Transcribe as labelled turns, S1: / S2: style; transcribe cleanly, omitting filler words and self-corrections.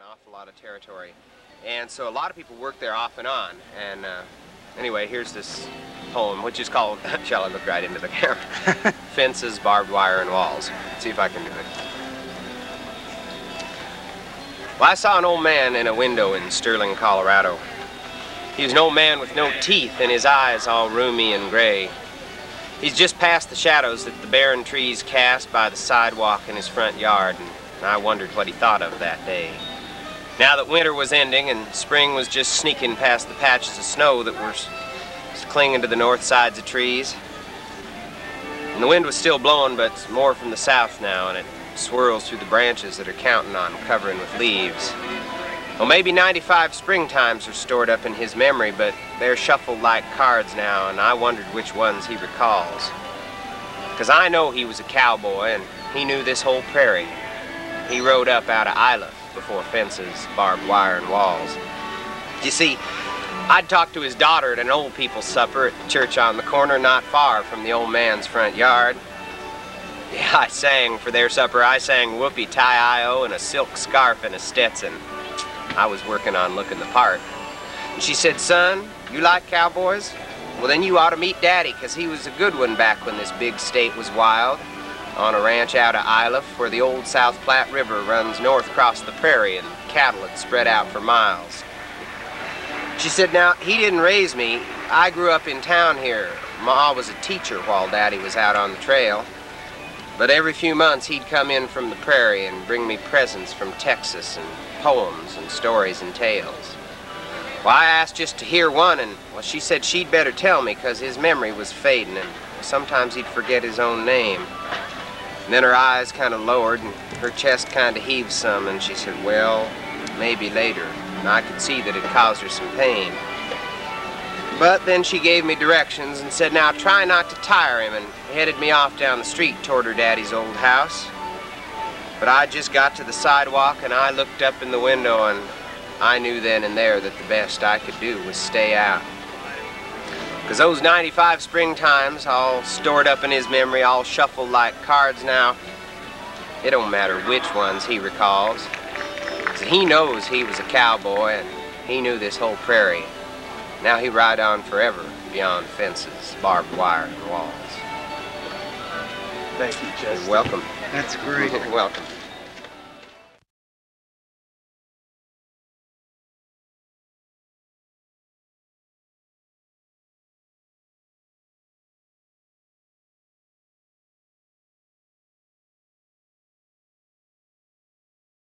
S1: an awful lot of territory. And so a lot of people work there off and on. And anyway, here's this poem, which is called, shall I look right into the camera? Fences, Barbed Wire, and Walls. Let's see if I can do it. Well, I saw an old man in a window in Sterling, Colorado. He was an old man with no teeth and his eyes all roomy and gray. He's just past the shadows that the barren trees cast by the sidewalk in his front yard, and I wondered what he thought of that day. Now that winter was ending and spring was just sneaking past the patches of snow that were clinging to the north sides of trees. And the wind was still blowing, but more from the south now, and it swirls through the branches that are counting on covering with leaves. Well, maybe 95 springtimes are stored up in his memory, but they're shuffled like cards now, and I wondered which ones he recalls. Because I know he was a cowboy, and he knew this whole prairie. He rode up out of Iliff before fences, barbed wire, and walls. You see, I'd talked to his daughter at an old people's supper at the church on the corner not far from the old man's front yard. Yeah, I sang for their supper. I sang Whoopie Tie-I-O and a silk scarf and a Stetson. I was working on looking the part. And she said, "Son, you like cowboys? Well, then you ought to meet Daddy, 'cause he was a good one back when this big state was wild, on a ranch out of Iliff where the old South Platte River runs north across the prairie and cattle had spread out for miles." She said, "Now, he didn't raise me. I grew up in town here. Ma was a teacher while Daddy was out on the trail. But every few months he'd come in from the prairie and bring me presents from Texas and poems and stories and tales. Well, I asked just to hear one, and well, she said she'd better tell me, 'cause his memory was fading and sometimes he'd forget his own name." And then her eyes kind of lowered and her chest kind of heaved some, and she said, "Well, maybe later." And I could see that it caused her some pain. But then she gave me directions and said, "Now try not to tire him," and headed me off down the street toward her daddy's old house. But I just got to the sidewalk and I looked up in the window, and I knew then and there that the best I could do was stay out. 'Cause those 95 springtimes, all stored up in his memory, all shuffled like cards now, it don't matter which ones he recalls. 'Cause he knows he was a cowboy and he knew this whole prairie. Now he ride on forever beyond fences, barbed wire, and walls.
S2: Thank you, Justin.
S1: You're welcome.
S2: That's great.
S1: You're welcome.